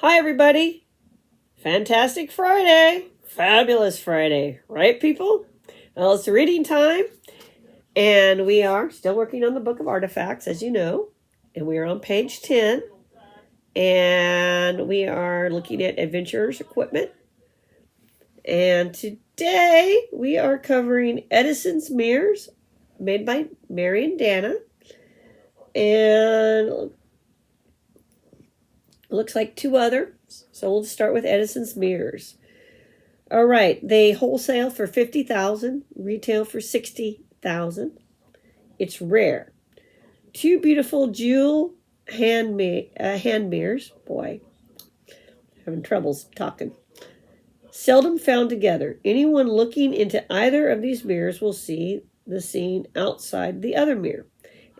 Hi, everybody. Fantastic Friday. Fabulous Friday. Right, people? Well, it's reading time. And we are still working on the Book of Artifacts, as you know. And we are on page 10. And we are looking at adventurer's equipment. And today we are covering Edison's mirrors made by Mary and Dana. And looks like two others. So we'll start with Edison's mirrors. All right, they wholesale for $50,000, retail for $60,000. It's rare. Two beautiful jewel hand mirrors. Boy, having troubles talking. Seldom found together. Anyone looking into either of these mirrors will see the scene outside the other mirror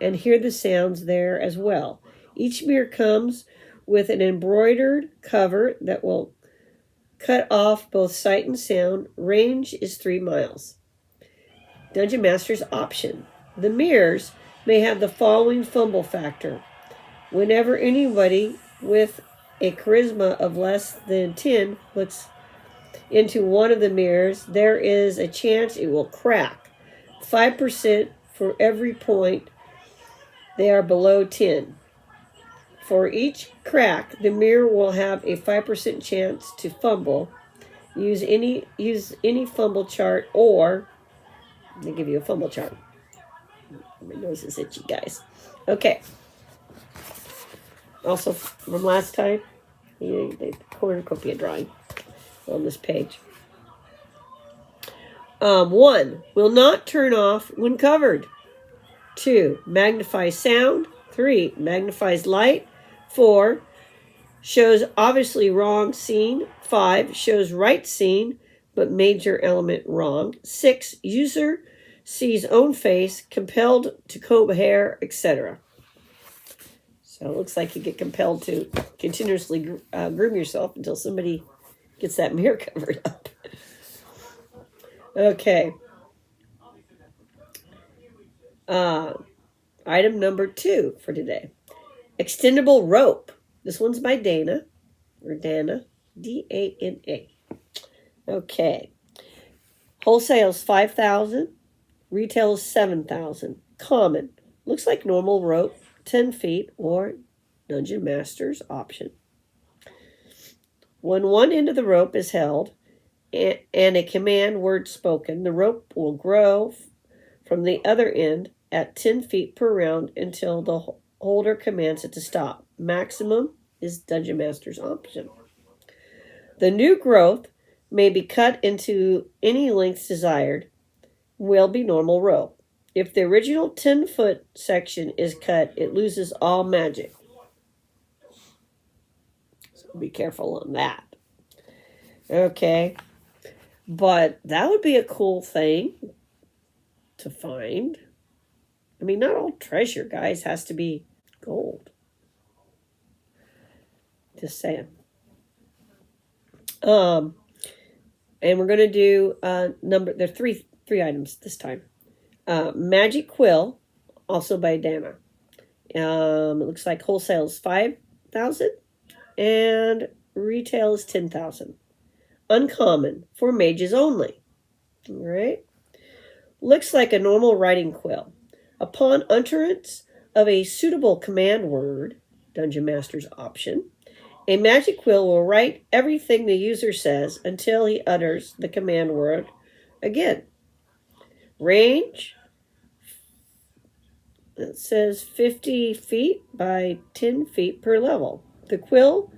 and hear the sounds there as well. Each mirror comes with an embroidered cover that will cut off both sight and sound. Range is 3 miles. Dungeon Master's option. The mirrors may have the following fumble factor. Whenever anybody with a charisma of less than 10 looks into one of the mirrors, there is a chance it will crack. 5% for every point they are below 10. For each crack, the mirror will have a 5% chance to fumble. Use any fumble chart, or they give you a fumble chart. My nose is itchy, guys. Okay. Also, from last time, the cornucopia drawing on this page. 1. Will not turn off when covered. 2. Magnifies sound. 3. Magnifies light. 4. Shows obviously wrong scene. 5. Shows right scene, but major element wrong. 6. User sees own face, compelled to comb hair, etc. So it looks like you get compelled to continuously groom yourself until somebody gets that mirror covered up. Okay. Item number 2 for today. Extendable rope. This one's by Dana, or Dana, D-A-N-A. Okay. Wholesale's $5,000. Retail is $7,000. Common. Looks like normal rope, 10 feet, or Dungeon Master's option. When one end of the rope is held and a command word spoken, the rope will grow from the other end at 10 feet per round until the holder commands it to stop. Maximum is Dungeon Master's option. The new growth may be cut into any lengths desired, will be normal rope. If the original 10-foot section is cut, it loses all magic. So be careful on that. Okay. But that would be a cool thing to find. I mean, not all treasure, guys, has to be gold. Just saying. And we're going to do there are three items this time. Magic Quill, also by Dana. It looks like wholesale is $5,000 and retail is $10,000. Uncommon for mages only. All right. Looks like a normal writing quill. Upon utterance of a suitable command word, Dungeon Master's option, a magic quill will write everything the user says until he utters the command word again. Range, it says 50 feet by 10 feet per level. The quill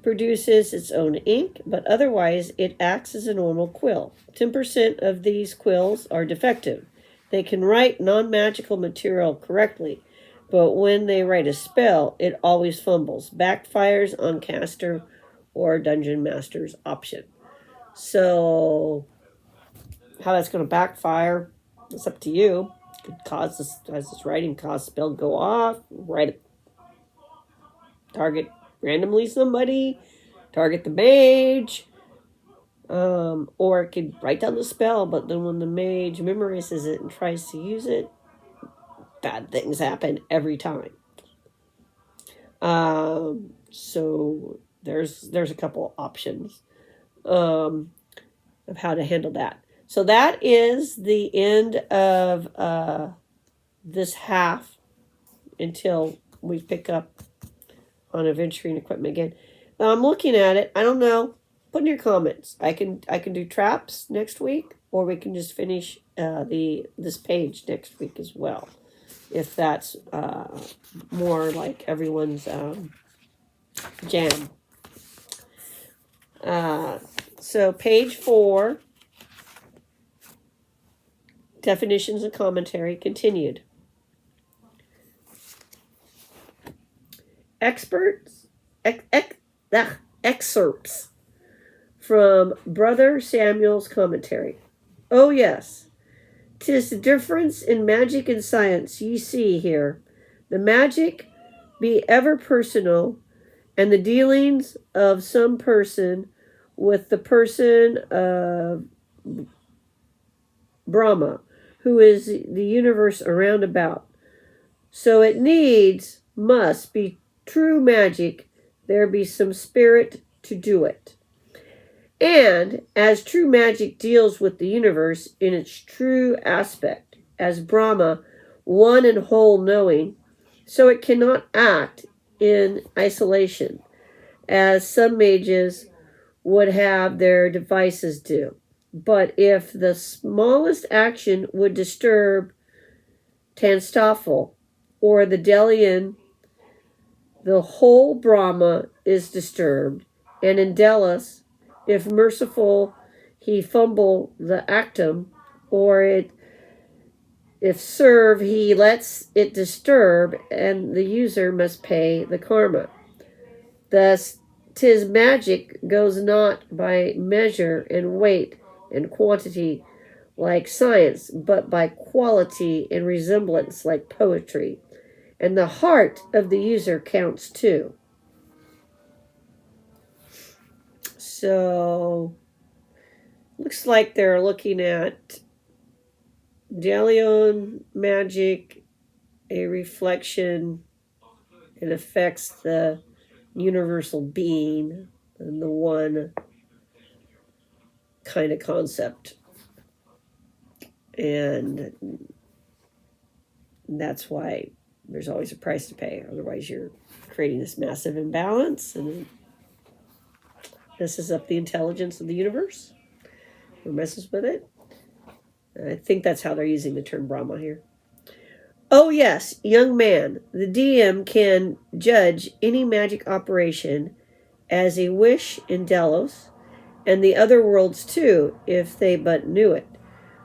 produces its own ink, but otherwise it acts as a normal quill. 10% of these quills are defective. They can write non-magical material correctly, but when they write a spell, it always fumbles. Backfires on caster or Dungeon Master's option. So, how that's going to backfire, it's up to you. It could cause this writing cause spell go off, target randomly somebody, target the mage, or it could write down the spell, but then when the mage memorizes it and tries to use it, bad things happen every time. So there's a couple options of how to handle that. So that is the end of this half until we pick up on aventurine equipment again. I'm looking at it. I don't know. Put in your comments. I can do traps next week, or we can just finish this page next week as well, if that's more like everyone's jam. So page 4, definitions and commentary, continued. Excerpts from Brother Samuel's commentary. Oh yes, 'tis the difference in magic and science ye see here. The magic be ever personal, and the dealings of some person with the person of Brahma, who is the universe around about. So it must be true magic, there be some spirit to do it. And as true magic deals with the universe in its true aspect, as Brahma, one and whole knowing, so it cannot act in isolation, as some mages would have their devices do. But if the smallest action would disturb Tanstoffel or the Delian, the whole Brahma is disturbed, and in Delos, if merciful, he fumble the actum, or if serve, he lets it disturb, and the user must pay the karma. Thus, 'tis magic goes not by measure and weight and quantity like science, but by quality and resemblance like poetry. And the heart of the user counts too. So, looks like they're looking at Delion magic, a reflection. It affects the universal being and the one kind of concept. And that's why there's always a price to pay. Otherwise, you're creating this massive imbalance, and messes up the intelligence of the universe, or messes with it. I think that's how they're using the term Brahma here. Oh yes, young man, the DM can judge any magic operation as a wish in Delos, and the other worlds too, if they but knew it.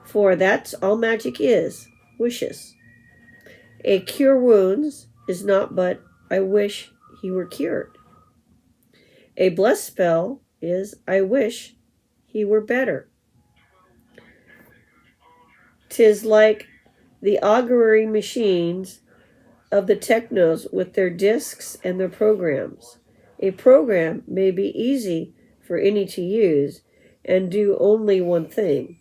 For that's all magic is, wishes. A cure wounds is not but I wish he were cured. A bless spell is I wish he were better. 'Tis like the augury machines of the technos with their discs and their programs. A program may be easy for any to use and do only one thing.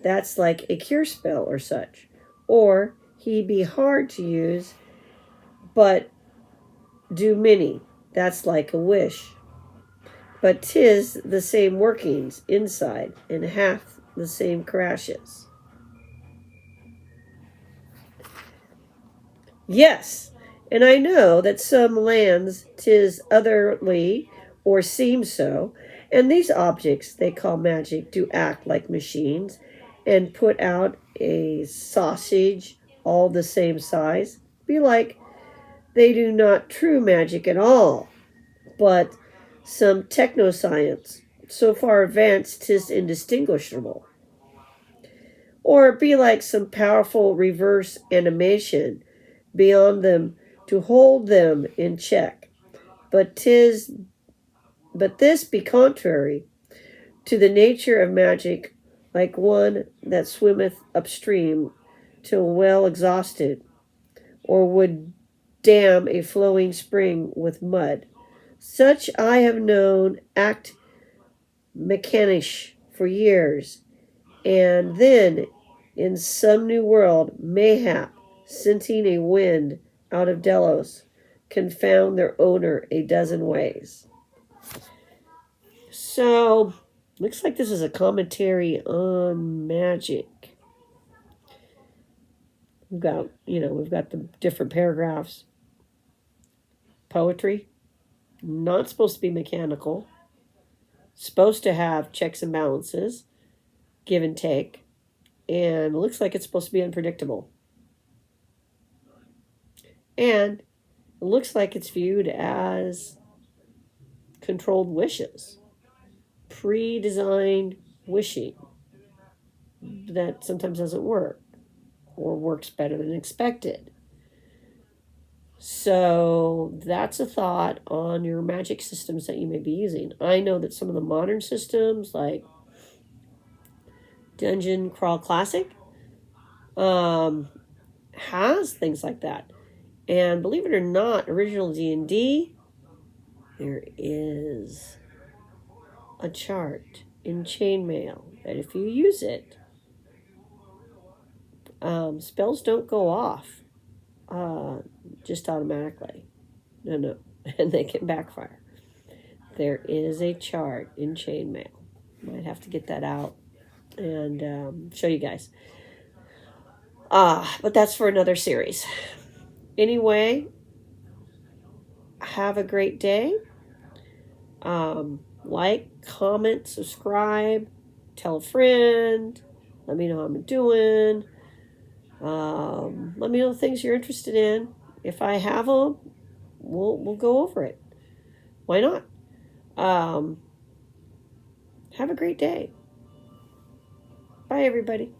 That's like a cure spell or such. Or he be hard to use but do many. That's like a wish. But 'tis the same workings inside and hath the same crashes. Yes, and I know that some lands 'tis otherly or seems so, and these objects they call magic do act like machines and put out a sausage all the same size. Be like they do not true magic at all, but some technoscience, so far advanced 'tis indistinguishable. Or be like some powerful reverse animation beyond them to hold them in check. But this be contrary to the nature of magic, like one that swimmeth upstream till well exhausted, or would dam a flowing spring with mud. Such I have known act mechanisch for years, and then in some new world, mayhap, scenting a wind out of Delos, confound their owner a dozen ways. So, looks like this is a commentary on magic. We've got the different paragraphs. Poetry, not supposed to be mechanical. Supposed to have checks and balances, give and take. And it looks like it's supposed to be unpredictable. And it looks like it's viewed as controlled wishes, pre-designed wishing that sometimes doesn't work or works better than expected. So that's a thought on your magic systems that you may be using. I know that some of the modern systems like Dungeon Crawl Classic has things like that. And believe it or not, original D&D, there is a chart in chainmail that if you use it, spells don't go off just automatically. No. And they can backfire. There is a chart in chainmail. Might have to get that out and show you guys. But that's for another series. Anyway, have a great day. Like, comment, subscribe, tell a friend. Let me know how I'm doing. Let me know the things you're interested in. If I have them, we'll go over it. Why not? Have a great day. Bye, everybody.